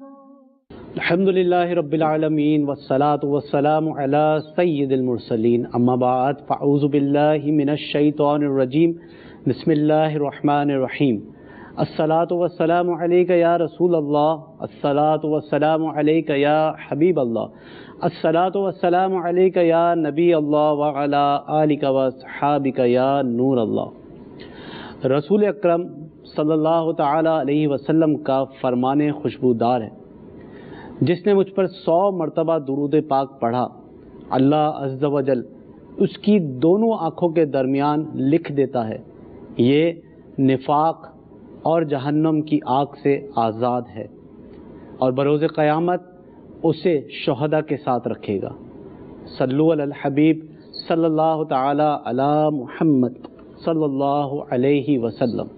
الحمدللہ رب العالمین والصلاة والسلام علی سید المرسلین اما بعد فاعوذ باللہ من الشیطان الرجیم بسم اللہ الرحمن الرحیم الصلاة والسلام علیک یا رسول اللہ الصلاة والسلام علیک یا حبیب اللہ الصلاة والسلام علیک یا نبی اللہ وعلی آلک واصحابک یا نور اللہ۔ رسول اکرم صلی اللہ تعالی علیہ وسلم کا فرمان خوشبودار ہے، جس نے مجھ پر 100 مرتبہ درود پاک پڑھا، اللہ عز و جل اس کی دونوں آنکھوں کے درمیان لکھ دیتا ہے یہ نفاق اور جہنم کی آگ سے آزاد ہے، اور بروز قیامت اسے شہداء کے ساتھ رکھے گا۔ صلو علی الحبیب صلی اللہ تعالی علی محمد صلی اللہ علیہ وسلم۔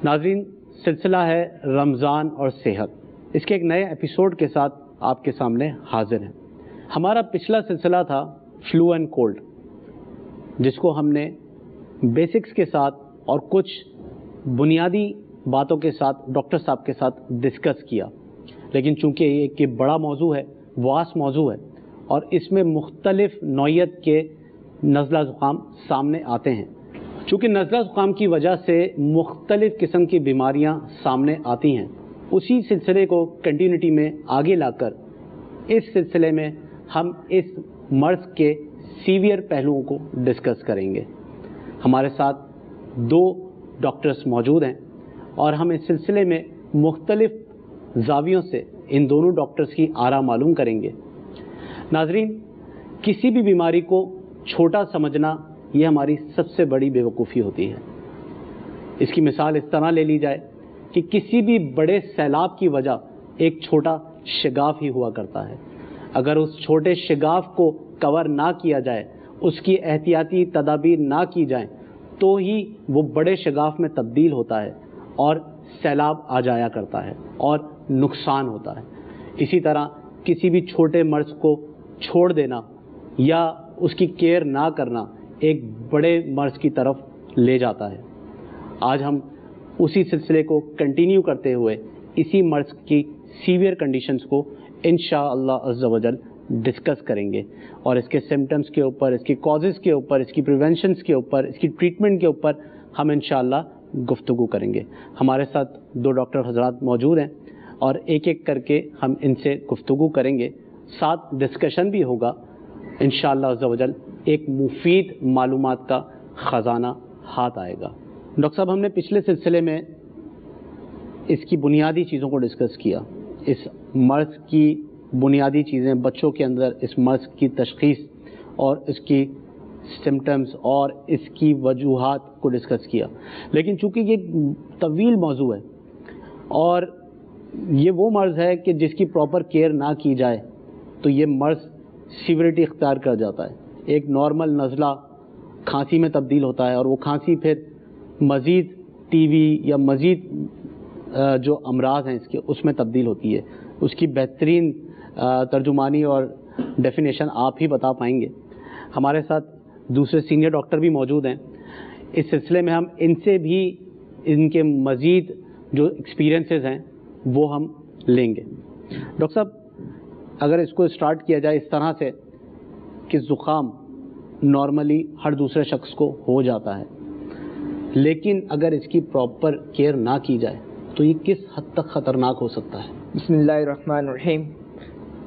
ناظرین، سلسلہ ہے رمضان اور صحت، اس کے ایک نئے ایپیسوڈ کے ساتھ آپ کے سامنے حاضر ہیں۔ ہمارا پچھلا سلسلہ تھا فلو اینڈ کولڈ، جس کو ہم نے بیسکس کے ساتھ اور کچھ بنیادی باتوں کے ساتھ ڈاکٹر صاحب کے ساتھ ڈسکس کیا، لیکن چونکہ یہ ایک بڑا موضوع ہے، واس موضوع ہے، اور اس میں مختلف نوعیت کے نزلہ زکام سامنے آتے ہیں۔ چونکہ نزلہ زکام کی وجہ سے مختلف قسم کی بیماریاں سامنے آتی ہیں، اسی سلسلے کو کنٹینیوٹی میں آگے لا کر اس سلسلے میں ہم اس مرض کے سیویئر پہلوؤں کو ڈسکس کریں گے۔ ہمارے ساتھ 2 ڈاکٹرز موجود ہیں اور ہم اس سلسلے میں مختلف زاویوں سے ان دونوں ڈاکٹرز کی آراء معلوم کریں گے۔ ناظرین، کسی بھی بیماری کو چھوٹا سمجھنا یہ ہماری سب سے بڑی بے وقوفی ہوتی ہے۔ اس کی مثال اس طرح لے لی جائے کہ کسی بھی بڑے سیلاب کی وجہ ایک چھوٹا شگاف ہی ہوا کرتا ہے۔ اگر اس چھوٹے شگاف کو کور نہ کیا جائے، اس کی احتیاطی تدابیر نہ کی جائیں، تو ہی وہ بڑے شگاف میں تبدیل ہوتا ہے اور سیلاب آ جایا کرتا ہے اور نقصان ہوتا ہے۔ اسی طرح کسی بھی چھوٹے مرض کو چھوڑ دینا یا اس کی کیئر نہ کرنا ایک بڑے مرض کی طرف لے جاتا ہے۔ آج ہم اسی سلسلے کو کنٹینیو کرتے ہوئے اسی مرض کی سیویئر کنڈیشنز کو انشاءاللہ عز و جل ڈسکس کریں گے، اور اس کے سمٹمز کے اوپر، اس کی کازز کے اوپر، اس کی پریونشنز کے اوپر، اس کی ٹریٹمنٹ کے اوپر ہم انشاءاللہ گفتگو کریں گے۔ ہمارے ساتھ 2 ڈاکٹر حضرات موجود ہیں اور ایک ایک کر کے ہم ان سے گفتگو کریں گے، ساتھ ڈسکشن بھی ہوگا انشاءاللہ عز و جل۔ ایک مفید معلومات کا خزانہ ہاتھ آئے گا۔ ڈاکٹر صاحب، ہم نے پچھلے سلسلے میں اس کی بنیادی چیزوں کو ڈسکس کیا، اس مرض کی بنیادی چیزیں، بچوں کے اندر اس مرض کی تشخیص اور اس کی سمٹمز اور اس کی وجوہات کو ڈسکس کیا، لیکن چونکہ یہ طویل موضوع ہے اور یہ وہ مرض ہے کہ جس کی پراپر کیئر نہ کی جائے تو یہ مرض سیوریٹی اختیار کر جاتا ہے۔ ایک نارمل نزلہ کھانسی میں تبدیل ہوتا ہے، اور وہ کھانسی پھر مزید ٹی وی یا مزید جو امراض ہیں اس میں تبدیل ہوتی ہے۔ اس کی بہترین ترجمانی اور ڈیفینیشن آپ ہی بتا پائیں گے۔ ہمارے ساتھ دوسرے سینئر ڈاکٹر بھی موجود ہیں، اس سلسلے میں ہم ان سے بھی ان کے مزید جو ایکسپیرینسز ہیں وہ ہم لیں گے۔ ڈاکٹر صاحب، اگر اس کو اسٹارٹ کیا جائے اس طرح سے کہ زکام نارملی ہر دوسرے شخص کو ہو جاتا ہے، لیکن اگر اس کی پراپر کیئر نہ کی جائے تو یہ کس حد تک خطرناک ہو سکتا ہے؟ بسم اللہ الرحمن الرحیم۔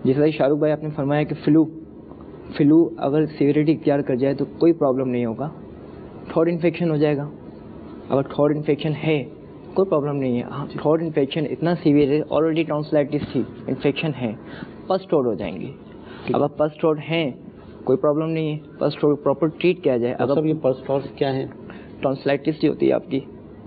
جیسا کہ شاہ رخ بھائی آپ نے فرمایا کہ فلو اگر سیوریٹی اختیار کر جائے تو کوئی پرابلم نہیں ہوگا، تھروٹ انفیکشن ہو جائے گا۔ اگر تھروٹ انفیکشن ہے کوئی پرابلم نہیں ہے، تھروٹ انفیکشن اتنا سیویئر ہے، آلریڈی ٹانسلائٹس تھی، انفیکشن ہے، پس تھروٹ ہو جائیں گے۔ اگر پس تھروٹ ہیں کوئی پرابلم نہیں ہے، پس تھروٹ پراپر ٹریٹ کیا جائے۔ اگر یہ پس تھروٹ کیا ہے؟ ٹانسلائٹس جو ہوتی ہے آپ کی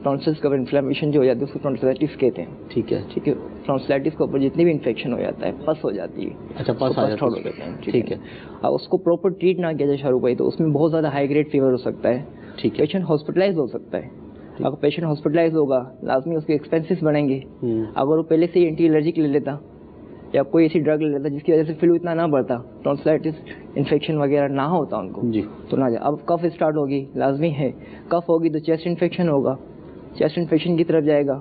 ٹانسلس کا انفلیمیشن جو ہو جاتی ہے اس کو ٹانسلائٹس کہتے ہیں۔ ٹھیک ہے ٹانسلائٹس کے اوپر جتنی بھی انفیکشن ہو جاتا ہے پس ہو جاتی ہے۔ اچھا، پس ہو جاتا ہے، ٹھیک ہے۔ اب اس کو پراپر ٹریٹ نہ کیا جائے شاہ رخ بھائی تو اس میں بہت زیادہ ہائی گریڈ فیور ہو سکتا ہے، پیشنٹ ہاسپٹلائز ہو سکتا ہے۔ اگر پیشنٹ ہاسپٹلائز ہوگا لازمی اس کے ایکسپینسز بڑھیں گے۔ اگر وہ پہلے سے ہی اینٹی الرجک لے لیتا یا کوئی ایسی ڈرگ لے لیتا جس کی وجہ سے فلو اتنا نہ بڑھتا، ٹانسلائٹس انفیکشن وغیرہ نہ ہوتا ان کو تو نہ جائے۔ اب کف اسٹارٹ ہوگی، لازمی ہے کف ہوگی تو چیسٹ انفیکشن ہوگا، چیسٹ انفیکشن کی طرف جائے گا۔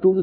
2 to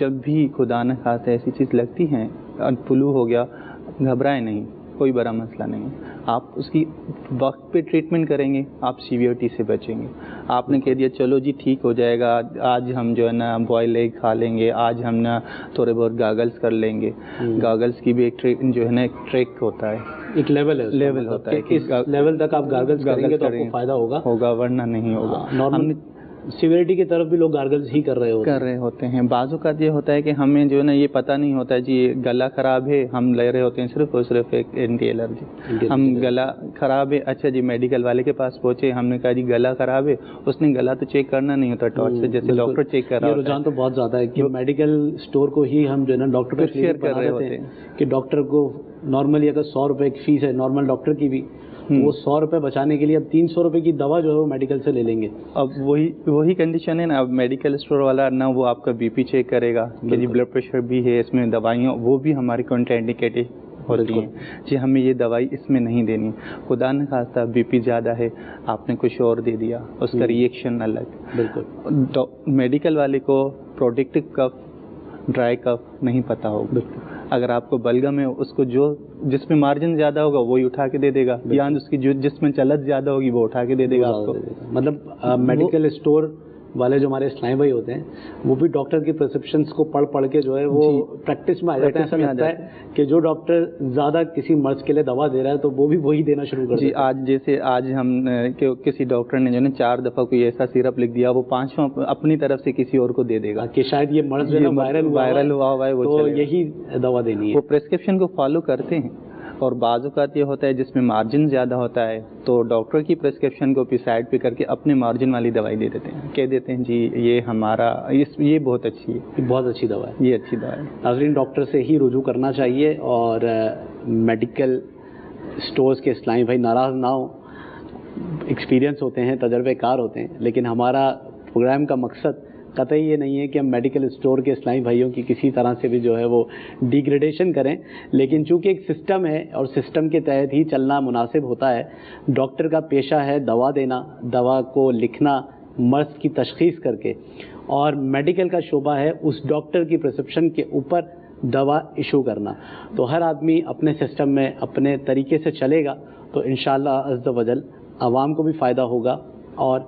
جب بھی خدا نہ خواستہ ایسی چیز لگتی ہیں، فلو ہو گیا، گھبرائیں نہیں، کوئی بڑا مسئلہ نہیں ہے. آپ اس کی وقت پہ ٹریٹمنٹ کریں گے، آپ سیویئرٹی سے بچیں گے. آپ نے کہہ دیا چلو جی ٹھیک ہو جائے گا، آج ہم جو ہے نا بوائل ایگ کھا لیں گے، آج ہم نا تھوڑے بہت گاگلس کر لیں گے. گاگلس کی بھی ایک جو ہے نا ایک ٹریک ہوتا ہے، ایک لیول ہوتا ہے کہ اس لیول تک آپ گارگلز کریں گے تو آپ کو فائدہ ہوگا ورنہ نہیں ہوگا. نارمل سیویریٹی کی طرف بھی لوگ گارگلز ہی کر رہے ہوتے ہیں. بعض اوقات یہ ہوتا ہے کہ ہمیں جو ہے نا یہ پتہ نہیں ہوتا ہے جی گلا خراب ہے، ہم لے رہے ہوتے ہیں صرف اور صرف ایک اینٹی الرجی. ہم گلا خراب ہے، اچھا جی میڈیکل والے کے پاس پہنچے، ہم نے کہا جی گلا خراب ہے، اس نے گلا تو چیک کرنا نہیں ہوتا ٹارچ سے، جیسے ڈاکٹر چیک کر رہا ہے. یہ رجحان تو بہت زیادہ ہے کہ میڈیکل اسٹور کو ہی ہم جو ہے نا ڈاکٹر پہ شیئر کر رہے ہوتے ہیں کہ ڈاکٹر کو نارملی اگر 100 روپے کی فیس ہے نارمل ڈاکٹر کی بھی، وہ 100 روپے بچانے کے لیے اب 300 روپے کی دوا جو ہے وہ میڈیکل سے لے لیں گے. اب وہی کنڈیشن ہے نا. اب میڈیکل اسٹور والا نہ وہ آپ کا بی پی چیک کرے گا کہ جی بلڈ پریشر بھی ہے اس میں، دوائیاں وہ بھی ہماری کنٹرا انڈیکیٹڈ ہوتی ہیں جی ہمیں یہ دوائی اس میں نہیں دینی. خدا نہ خواستہ بی پی زیادہ ہے، آپ نے کچھ اور دے دیا، اس کا ریئیکشن الگ. بالکل میڈیکل والے کو پروڈکٹو کف، ڈرائی کف نہیں پتہ ہوگا. اگر آپ کو بلغم ہے، اس کو جس میں مارجن زیادہ ہوگا وہی اٹھا کے دے دے گا، یا اس کی جس میں چلت زیادہ ہوگی وہ اٹھا کے دے دے گا آپ کو. مطلب میڈیکل اسٹور والے جو ہمارے اسلام بھائی ہوتے ہیں وہ بھی ڈاکٹر کی پرسکرپشنس کو پڑھ کے جو ہے وہ پریکٹس میں آ جاتے ہیں. ایسا لگتا ہے کہ جو ڈاکٹر زیادہ کسی مرض کے لیے دوا دے رہا ہے تو وہ بھی وہی دینا شروع کر دیا. آج ہم کسی ڈاکٹر نے جو ہے 4 دفعہ کوئی ایسا سیرپ لکھ دیا، وہ 5واں اپنی طرف سے کسی اور کو دے دے گا کہ شاید یہ مرض وائرل ہوا ہے وہ یہی دوا دینی ہے. وہ پرسکرپشن کو فالو کرتے ہیں. اور بعض اوقات یہ ہوتا ہے جس میں مارجن زیادہ ہوتا ہے تو ڈاکٹر کی پرسکرپشن کو سائڈ پہ کر کے اپنے مارجن والی دوائی دے دیتے ہیں، کہہ دیتے ہیں جی یہ ہمارا یہ بہت اچھی ہے، بہت اچھی دوا ہے، یہ اچھی دوا ہے. ناظرین ڈاکٹر سے ہی رجوع کرنا چاہیے اور میڈیکل اسٹورز کے اسلامی بھائی ناراض نہ ہوں، ایکسپیرینس ہوتے ہیں، تجربے کار ہوتے ہیں، لیکن ہمارا پروگرام کا مقصد قطعی یہ نہیں ہے کہ ہم میڈیکل اسٹور کے اسلامی بھائیوں کی کسی طرح سے بھی جو ہے وہ ڈیگریڈیشن کریں، لیکن چونکہ ایک سسٹم ہے اور سسٹم کے تحت ہی چلنا مناسب ہوتا ہے. ڈاکٹر کا پیشہ ہے دوا دینا، دوا کو لکھنا مرض کی تشخیص کر کے، اور میڈیکل کا شعبہ ہے اس ڈاکٹر کی پرسکرپشن کے اوپر دوا ایشو کرنا. تو ہر آدمی اپنے سسٹم میں اپنے طریقے سے چلے گا تو انشاءاللہ عز و جل عوام کو بھی فائدہ ہوگا اور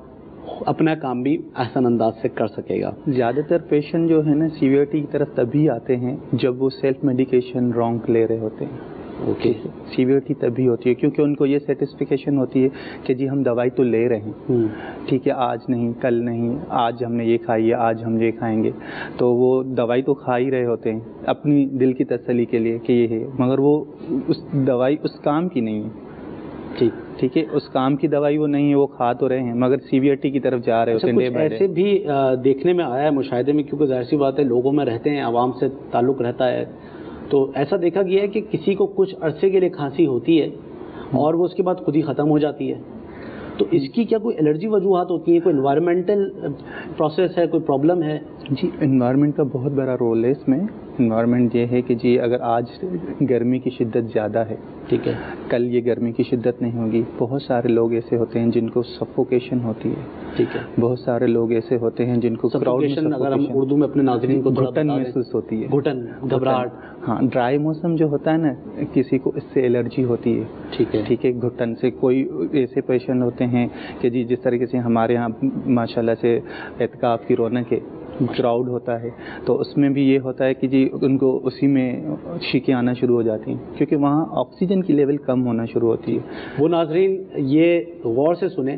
اپنا کام بھی احسن انداز سے کر سکے گا. زیادہ تر پیشنٹ جو ہے نا سیویئرٹی کی طرف تبھی آتے ہیں جب وہ سیلف میڈیکیشن رانگ لے رہے ہوتے ہیں. اوکے سیویئرٹی تبھی ہوتی ہے کیونکہ ان کو یہ سیٹسفیکیشن ہوتی ہے کہ جی ہم دوائی تو لے رہے ہیں، ٹھیک ہے آج نہیں کل نہیں، آج ہم نے یہ کھائی ہے آج ہم یہ کھائیں گے، تو وہ دوائی تو کھا ہی رہے ہوتے ہیں اپنی دل کی تسلی کے لیے کہ یہ ہے، مگر وہ اس دوائی اس کام کی نہیں ہے. ٹھیک ہے اس کام کی دوائی وہ نہیں ہے، وہ کھا تو رہے ہیں مگر سیویئرٹی کی طرف جا رہے ہوتے ہیں. ایسے بھی دیکھنے میں آیا ہے مشاہدے میں، کیونکہ ظاہر سی بات ہے لوگوں میں رہتے ہیں، عوام سے تعلق رہتا ہے، تو ایسا دیکھا گیا ہے کہ کسی کو کچھ عرصے کے لیے کھانسی ہوتی ہے اور وہ اس کے بعد خود ہی ختم ہو جاتی ہے. تو اس کی کیا کوئی الرجی وجوہات ہوتی ہیں، کوئی انوائرمنٹل پروسیس ہے، کوئی پرابلم ہے؟ جی انوائرمنٹ کا بہت بڑا رول ہے اس میں. انوائرمنٹ یہ ہے کہ جی اگر آج گرمی کی شدت زیادہ ہے، ٹھیک ہے کل یہ گرمی کی شدت نہیں ہوگی. بہت سارے لوگ ایسے ہوتے ہیں جن کو سفوکیشن ہوتی ہے، ٹھیک ہے بہت سارے لوگ ایسے ہوتے ہیں جن کو سفوکیشن، اگر ہم اردو میں اپنے ناظرین کو گھٹن محسوس ہوتی ہے، گھٹن گھبراہٹ. ہاں ڈرائی موسم جو ہوتا ہے نا کسی کو اس سے الرجی ہوتی ہے، ٹھیک ہے گھٹن سے. کوئی ایسے پیشنٹ ہوتے ہیں کہ جی جس طریقے سے ہمارے ہاں ماشاءاللہ سے اعتکاف کی رونق ہے، کراؤڈ ہوتا ہے تو اس میں بھی یہ ہوتا ہے کہ جی ان کو اسی میں چھینکیں آنا شروع ہو جاتی ہیں کیونکہ وہاں آکسیجن کی لیول کم ہونا شروع ہوتی ہے. وہ ناظرین یہ غور سے سنیں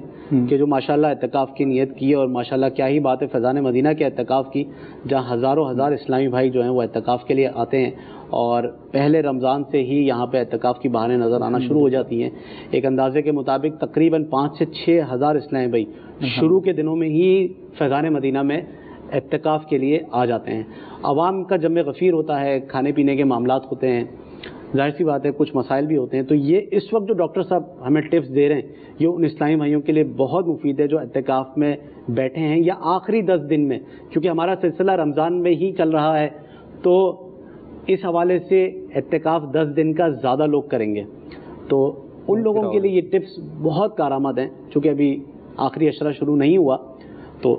کہ جو ماشاءاللہ اعتکاف کی نیت کی اور ماشاءاللہ کیا ہی بات ہے فیضان مدینہ کے اعتکاف کی، جہاں ہزاروں ہزار اسلامی بھائی جو ہیں وہ اعتکاف کے لیے آتے ہیں اور پہلے رمضان سے ہی یہاں پہ اعتکاف کی بہانیں نظر آنا شروع ہو جاتی ہیں. ایک اندازے کے مطابق تقریباً 5 سے 6 ہزار اسلامی بھائی شروع کے دنوں میں ہی فیضان مدینہ میں اعتکاف کے لیے آ جاتے ہیں. عوام کا جمع غفیر ہوتا ہے، کھانے پینے کے معاملات ہوتے ہیں، ظاہر سی بات ہے کچھ مسائل بھی ہوتے ہیں. تو یہ اس وقت جو ڈاکٹر صاحب ہمیں ٹپس دے رہے ہیں یہ ان اسلامی بھائیوں کے لیے بہت مفید ہے جو اعتکاف میں بیٹھے ہیں یا آخری 10 دن میں، کیونکہ ہمارا سلسلہ رمضان میں ہی چل رہا ہے تو اس حوالے سے اعتکاف 10 دن کا زیادہ لوگ کریں گے. تو ان لوگوں کے لیے یہ ٹپس بہت کارآمد ہیں. چونکہ ابھی آخری اشرہ شروع نہیں ہوا تو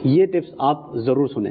یہ ٹپس آپ ضرور سنیں.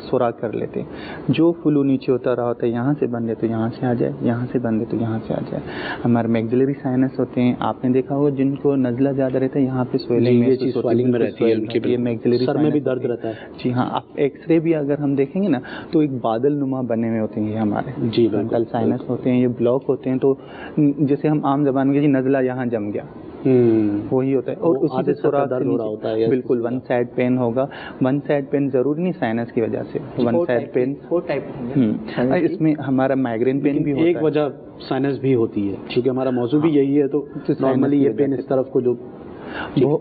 سوراخ کر لیتے ہیں. جو فلو نیچے ہوتا رہا ہوتا ہے, یہاں سے بندے تو یہاں سے آ جائے, یہاں سے بندے تو یہاں سے آ جائے. ہمارے میگزیلری سائنس ہوتے ہیں, آپ نے دیکھا ہوگا جن کو نزلہ زیادہ رہتا ہے یہاں پہ سویلنگ میں رہتی ہے, میگزیلری سر میں بھی درد رہتا ہے. جی ہاں, آپ ایکس رے بھی اگر ہم دیکھیں گے نا تو ایک بادل نما بنے ہوئے ہوتے ہیں یہ ہمارے جی بالکل سائنس ہوتے ہیں, یہ بلاک ہوتے ہیں. تو جیسے ہم عام زبان میں جی نزلہ یہاں جم گیا, وہی ہوتا ہے. اور اسی سے سوراخ درد ہو رہا ہوتا ہے, بالکل ون سائڈ پین ہوگا. ون سائڈ پین ضروری نہیں سائنس کی وجہ سے, ون سائڈ پین 4 ٹائپ اس میں ہمارا مائگرین پین بھی ہوتا ہے. ایک وجہ سائنس بھی ہوتی ہے, کیونکہ ہمارا موضوع بھی یہی ہے, تو نارملی یہ پین اس طرف کو جو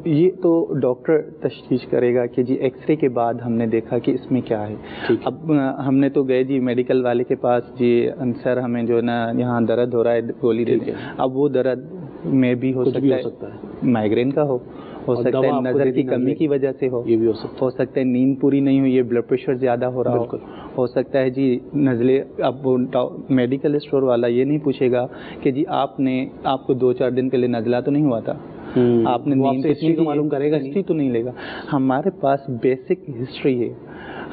یہ تو ڈاکٹر تشخیص کرے گا کہ جی ایکس رے کے بعد ہم نے دیکھا کہ اس میں کیا ہے. اب ہم نے تو گئے جی میڈیکل والے کے پاس, جی سر ہمیں جو ہے نا یہاں درد ہو رہا ہے, گولی دے دیں. اب وہ درد میں بھی ہو سکتا ہے مائگرین کا ہو سکتا ہے نظر کی کمی کی وجہ سے یہ بھی ہو سکتا ہے نیند پوری نہیں ہوئی ہے, بلڈ پریشر زیادہ ہو رہا ہو سکتا ہے جی نزلے. اب میڈیکل اسٹور والا یہ نہیں پوچھے گا کہ جی آپ کو 2-4 دن پہلے نزلہ تو نہیں ہوا تھا, آپ نے نیند کتنی معلوم کرے گا, ہسٹری تو نہیں لے گا. ہمارے پاس بیسک ہسٹری ہے.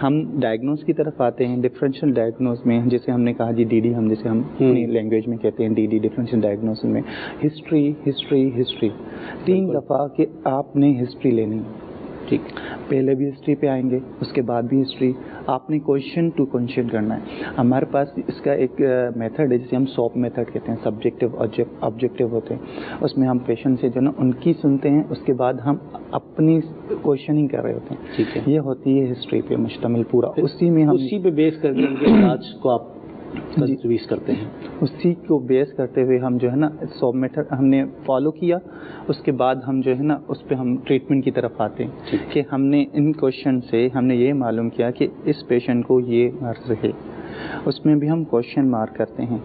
ہم ڈائگنوز کی طرف آتے ہیں, ڈفرینشیل ڈائگنوز میں جیسے ہم نے کہا جی DD, ہم جیسے ہم اپنی لینگویج میں کہتے ہیں DD ڈفرینشیل ڈائگنوز میں ہسٹری 3 دفعہ کہ آپ نے ہسٹری لینی ہے. ٹھیک, پہلے بھی ہسٹری پہ آئیں گے, اس کے بعد بھی ہسٹری. آپ نے کویشچن ٹو کویشچن کرنا ہے. ہمارے پاس اس کا ایک میتھڈ ہے جسے ہم SOAP میتھڈ کہتے ہیں, سبجیکٹیو آبجیکٹیو ہوتے ہیں. اس میں ہم پیشنٹ سے جو نا ان کی سنتے ہیں, اس کے بعد ہم اپنی کویشچننگ کر رہے ہوتے ہیں. ٹھیک ہے, یہ ہوتی ہے ہسٹری پہ مشتمل پورا. اسی پہ بیس کر کے ان کے علاج کو آپ تجویز کرتے ہیں. اسی کو بیس کرتے ہوئے ہم جو ہے نا SOAP میتھڈ ہم نے فالو کیا, اس کے بعد ہم جو ہے نا اس پہ ہم ٹریٹمنٹ کی طرف آتے ہیں کہ ہم نے ان کویشچن سے ہم نے یہ معلوم کیا کہ اس پیشنٹ کو یہ مرض ہے. اس میں بھی ہم کویشچن مارک کرتے ہیں.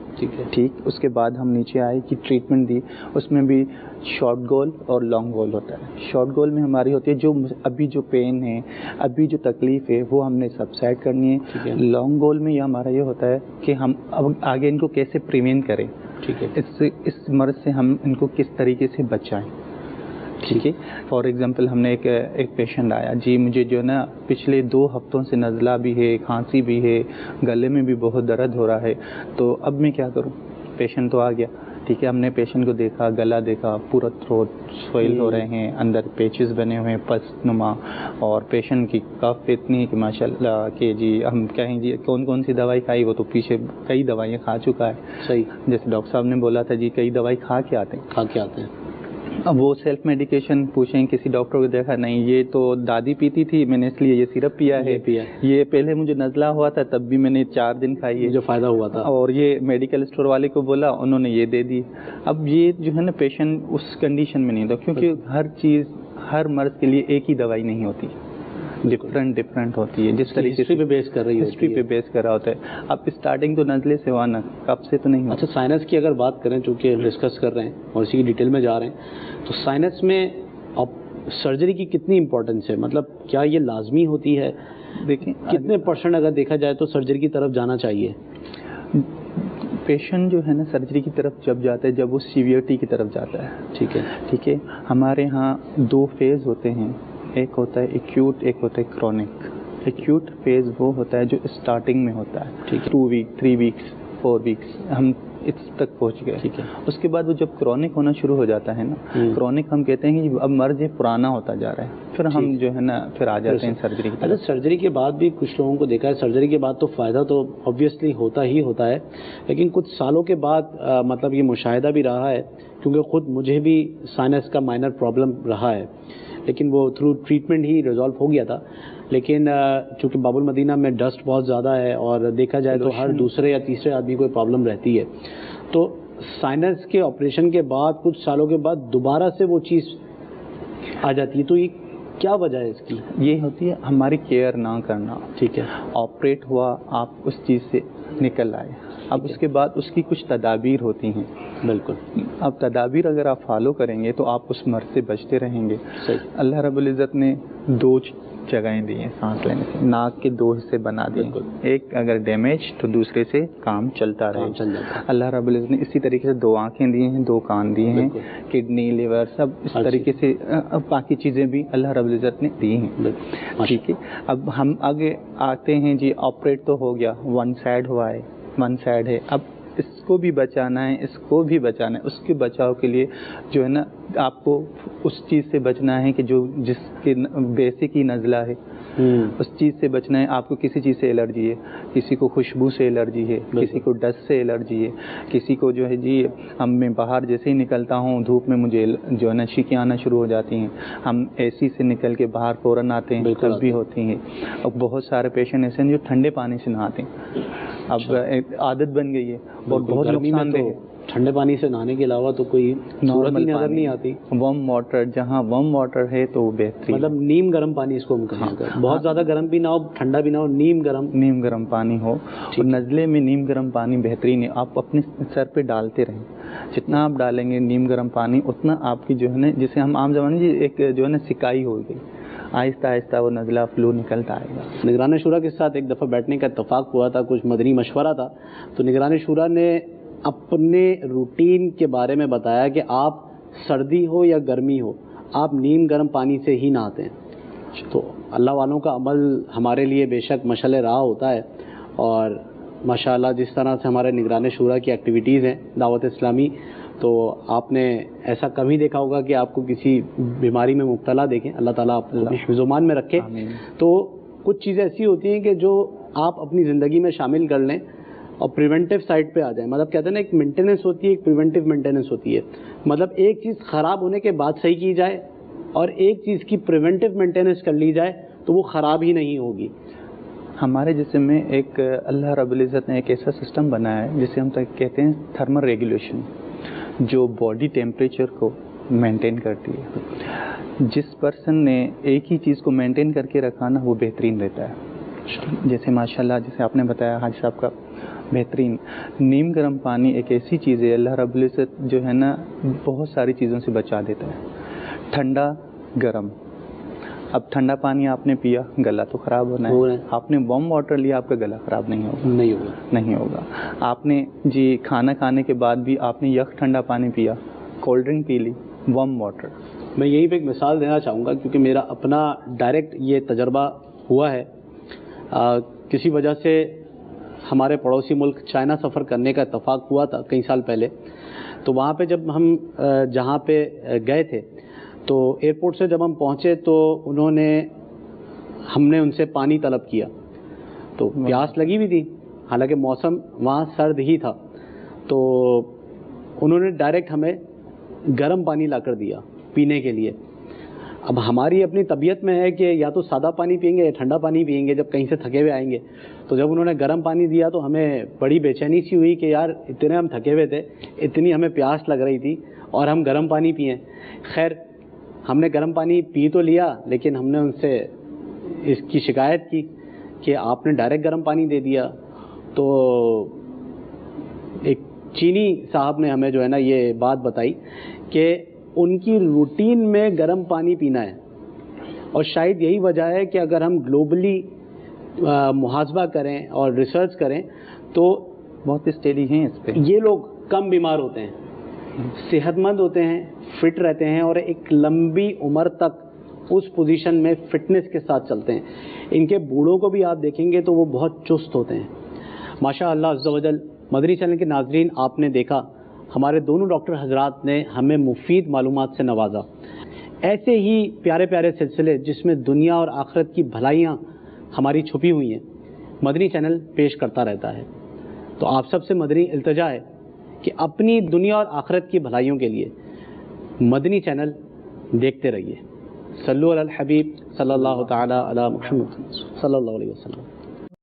ٹھیک, اس کے بعد ہم نیچے آئے کہ ٹریٹمنٹ دی. اس میں بھی شارٹ گول اور لانگ گول ہوتا ہے. شارٹ گول میں ہماری ہوتی ہے جو ابھی جو پین ہے, ابھی جو تکلیف ہے وہ ہم نے سبسائڈ کرنی ہے. لانگ گول میں یہ ہمارا یہ ہوتا ہے کہ ہم اب آگے ان کو کیسے پریوینٹ کریں, ٹھیک ہے, اس مرض سے ہم ان کو کس طریقے سے بچائیں. ٹھیک ہے, فار ایگزامپل ہم نے ایک پیشنٹ آیا, جی مجھے جو ہے نا پچھلے 2 ہفتوں سے نزلہ بھی ہے, کھانسی بھی ہے, گلے میں بھی بہت درد ہو رہا ہے, تو اب میں کیا کروں. پیشنٹ تو آ گیا, ٹھیک ہے, ہم نے پیشنٹ کو دیکھا, گلا دیکھا, پورا تھروٹ سویل ہو رہے ہیں, اندر پیچز بنے ہوئے ہیں پس نما, اور پیشنٹ کی کف اتنی ہے کہ ماشاء اللہ کہ جی ہم کہیں جی کون سی دوائی کھائی, وہ تو پیچھے کئی دوائیاں کھا چکا ہے. صحیح, جیسے ڈاکٹر صاحب نے بولا تھا جی کئی دوائی کھا کے آتے ہیں. اب وہ سیلف میڈیکیشن پوچھیں کسی ڈاکٹر کو, دیکھا نہیں یہ تو دادی پیتی تھی, میں نے اس لیے یہ سیرپ پیا ہے, یہ پہلے مجھے نزلہ ہوا تھا تب بھی میں نے 4 دن کھائی ہے, مجھے فائدہ ہوا تھا, اور یہ میڈیکل اسٹور والے کو بولا, انہوں نے یہ دے دی. اب یہ جو ہے نا پیشنٹ اس کنڈیشن میں نہیں ہوتا, کیونکہ ہر چیز ہر مرض کے لیے ایک ہی دوائی نہیں ہوتی, ڈفرینٹ ہوتی ہے. جس طریقے سے ہسٹری پہ بیس کر رہا ہوتا ہے. اب اسٹارٹنگ تو نزلے سے ہوا نا, کب سے تو نہیں. اچھا, سائنس کی اگر بات کریں, چونکہ ڈسکس کر رہے ہیں اور اسی کی ڈیٹیل میں جا رہے ہیں, تو سائنس میں اب سرجری کی کتنی امپورٹنس ہے, مطلب کیا یہ لازمی ہوتی ہے؟ دیکھیں کتنے % اگر دیکھا جائے تو سرجری کی طرف جانا چاہیے. پیشنٹ جو ہے نا سرجری کی طرف جب جاتا ہے جب وہ سیویئرٹی کی طرف جاتا ہے. ٹھیک ہے, ہمارے ہاں 2 فیز ہوتے ہیں, ایک ہوتا ہے ایکیوٹ, ایک ہوتا ہے کرونک. ایکیوٹ فیز وہ ہوتا ہے جو اسٹارٹنگ میں ہوتا ہے, 2 ویک 3 ویکس 4 ویکس ہم اس تک پہنچ گئے. ٹھیک ہے, اس کے بعد وہ جب کرونک ہونا شروع ہو جاتا ہے نا, کرونک ہم کہتے ہیں کہ اب مرض پرانا ہوتا جا رہا ہے, پھر ہم جو ہے نا پھر آ جاتے ہیں سرجری کی. اچھا, سرجری کے بعد بھی کچھ لوگوں کو دیکھا ہے, سرجری کے بعد تو فائدہ تو آبویسلی ہوتا ہی ہوتا ہے, لیکن کچھ سالوں کے بعد مطلب یہ مشاہدہ بھی رہا ہے, کیونکہ خود مجھے بھی سائنس کا مائنر پرابلم رہا ہے, لیکن وہ تھرو ٹریٹمنٹ ہی ریزالو ہو گیا تھا. لیکن چونکہ باب المدینہ میں ڈسٹ بہت زیادہ ہے, اور دیکھا جائے تو ہر دوسرے یا تیسرے آدمی کو پرابلم رہتی ہے, تو سائنس کے آپریشن کے بعد کچھ سالوں کے بعد دوبارہ سے وہ چیز آ جاتی ہے, تو یہ کیا وجہ ہے اس کی؟ یہ ہوتی ہے ہماری کیئر نہ کرنا. ٹھیک ہے, آپریٹ ہوا, آپ اس چیز سے نکل آئے, اب اس کے بعد اس کی کچھ تدابیر ہوتی ہیں. بالکل. اب تدابیر اگر آپ فالو کریں گے تو آپ اس مرض سے بچتے رہیں گے. صحیح. اللہ رب العزت نے 2 جگہیں دی ہیں سانس لینے سے. ناک کے 2 حصے بنا دیے, ایک اگر ڈیمیج تو دوسرے سے کام چلتا رہے. اللہ رب العزت نے اسی طریقے سے 2 آنکھیں دی ہیں, 2 کان دیے ہیں, کڈنی, لیور, سب اس طریقے سے باقی چیزیں بھی اللہ رب العزت نے دی ہیں. ٹھیک ہے. اب ہم آگے آتے ہیں جی, آپریٹ تو ہو گیا, 1 سائڈ ہوا ہے, 1 سائڈ ہے. اب اس کو بھی بچانا ہے, اس کو بھی بچانا ہے. اس کے بچاؤ کے لیے جو ہے نا آپ کو اس چیز سے بچنا ہے کہ جس کے بیسک ہی نزلہ ہے, اس چیز سے بچنا ہے. آپ کو کسی چیز سے الرجی ہے, کسی کو خوشبو سے الرجی ہے, کسی کو ڈسٹ سے الرجی ہے, کسی کو جو ہے جی میں باہر جیسے ہی نکلتا ہوں دھوپ میں مجھے جو ہے نا چھینکیں آنا شروع ہو جاتی ہیں. ہم اے سی سے نکل کے باہر فوراً آتے ہیں تب بھی ہوتی ہیں. اور بہت سارے پیشنٹ ایسے ہیں جو ٹھنڈے پانی سے نہاتے ہیں. اب عادت بن گئی ہے اور بہت نقصان دہ ہے. ٹھنڈے پانی سے نہانے کے علاوہ تو کوئی صورت ہی نظر نہیں آتی. وارم واٹر, جہاں وارم واٹر ہے تو وہ بہترین, مطلب نیم گرم پانی اس کو ہم کہیں گے. بہت زیادہ گرم بھی نہ ہو, ٹھنڈا بھی نہ ہو, نیم گرم پانی ہو. اور نزلے میں نیم گرم پانی بہترین ہے. آپ اپنے سر پہ ڈالتے رہیں, جتنا آپ ڈالیں گے نیم گرم پانی اتنا آپ کی جو ہے نا, جسے ہم عام زبان میں ایک جو ہے نا سکائی ہو گئی, آہستہ آہستہ وہ نزلہ فلو نکلتا آئے گا. نگران شورا کے ساتھ ایک دفعہ بیٹھنے کا اتفاق ہوا تھا, کچھ مدنی مشورہ تھا, تو نگران شورا نے اپنے روٹین کے بارے میں بتایا کہ آپ سردی ہو یا گرمی ہو آپ نیم گرم پانی سے ہی نہاتے ہیں. تو اللہ والوں کا عمل ہمارے لیے بے شک مشعل راہ ہوتا ہے. اور ماشاءاللہ جس طرح سے ہمارے نگران شورا کی ایکٹیویٹیز ہیں دعوت اسلامی, تو آپ نے ایسا کبھی دیکھا ہوگا کہ آپ کو کسی بیماری میں مبتلا دیکھیں. اللہ تعالیٰ آپ کو حفظ و امان میں رکھے. تو کچھ چیزیں ایسی ہوتی ہیں کہ جو آپ اپنی زندگی میں شامل کر لیں اور پریونٹیو سائڈ پہ آ جائیں. مطلب کہتے ہیں نا ایک مینٹیننس ہوتی ہے, ایک پریونٹیو مینٹیننس ہوتی ہے. مطلب ایک چیز خراب ہونے کے بعد صحیح کی جائے اور ایک چیز کی پریونٹیو مینٹیننس کر لی جائے تو وہ خراب ہی نہیں ہوگی. ہمارے جسم میں ایک اللہ رب العزت نے ایک ایسا سسٹم بنایا ہے جسے ہم کہتے ہیں تھرمل ریگولیشن, جو باڈی ٹیمپریچر کو مینٹین کرتی ہے. جس پرسن نے ایک ہی چیز کو مینٹین کر کے رکھا نا وہ بہترین رہتا ہے. جیسے ماشاءاللہ جیسے آپ نے بتایا حاج صاحب کا, بہترین نیم گرم پانی ایک ایسی چیز ہے اللہ رب العزت جو ہے نا بہت ساری چیزوں سے بچا دیتا ہے. ٹھنڈا گرم, اب ٹھنڈا پانی آپ نے پیا گلا تو خراب ہونا ہے. آپ نے وارم واٹر لیا آپ کا گلا خراب نہیں ہوگا. آپ نے جی کھانا کھانے کے بعد بھی آپ نے یک ٹھنڈا پانی پیا, کولڈ ڈرنک پی لی, وارم واٹر. میں یہیں پہ ایک مثال دینا چاہوں گا کیونکہ میرا اپنا ڈائریکٹ یہ تجربہ ہوا ہے. کسی وجہ سے ہمارے پڑوسی ملک چائنا سفر کرنے کا اتفاق ہوا تھا کئی سال پہلے. تو وہاں پہ جب ہم جہاں پہ گئے تھے تو ایئرپورٹ سے جب ہم پہنچے تو ہم نے ان سے پانی طلب کیا. تو پیاس لگی ہوئی تھی, حالانکہ موسم وہاں سرد ہی تھا. تو انہوں نے ڈائریکٹ ہمیں گرم پانی لا کر دیا پینے کے لیے. اب ہماری اپنی طبیعت میں ہے کہ یا تو سادہ پانی پئیں گے یا ٹھنڈا پانی پئیں گے جب کہیں سے تھکے ہوئے آئیں گے. تو جب انہوں نے گرم پانی دیا تو ہمیں بڑی بے چینی سی ہوئی کہ یار اتنے ہم تھکے ہوئے تھے, اتنی ہمیں پیاس لگ رہی تھی اور ہم گرم پانی پئیں. خیر ہم نے گرم پانی پی تو لیا, لیکن ہم نے ان سے اس کی شکایت کی کہ آپ نے ڈائریکٹ گرم پانی دے دیا. تو ایک چینی صاحب نے ہمیں جو ہے نا یہ بات بتائی کہ ان کی روٹین میں گرم پانی پینا ہے. اور شاید یہی وجہ ہے کہ اگر ہم گلوبلی محاسبہ کریں اور ریسرچ کریں تو بہت اسٹڈی ہیں اس پہ, یہ لوگ کم بیمار ہوتے ہیں, صحت مند ہوتے ہیں, فٹ رہتے ہیں اور ایک لمبی عمر تک اس پوزیشن میں فٹنس کے ساتھ چلتے ہیں. ان کے بوڑھوں کو بھی آپ دیکھیں گے تو وہ بہت چست ہوتے ہیں ماشاء اللہ عز و جل. مدنی چینل کے ناظرین, آپ نے دیکھا ہمارے دونوں ڈاکٹر حضرات نے ہمیں مفید معلومات سے نوازا. ایسے ہی پیارے پیارے سلسلے جس میں دنیا اور آخرت کی بھلائیاں ہماری چھپی ہوئی ہیں مدنی چینل پیش کرتا رہتا ہے. تو آپ سب سے مدنی التجا ہے کہ اپنی دنیا اور آخرت کی بھلائیوں کے لیے مدنی چینل دیکھتے رہیے. صلو علی الحبیب صلی اللہ تعالی علی محمد صلی اللہ علیہ وسلم.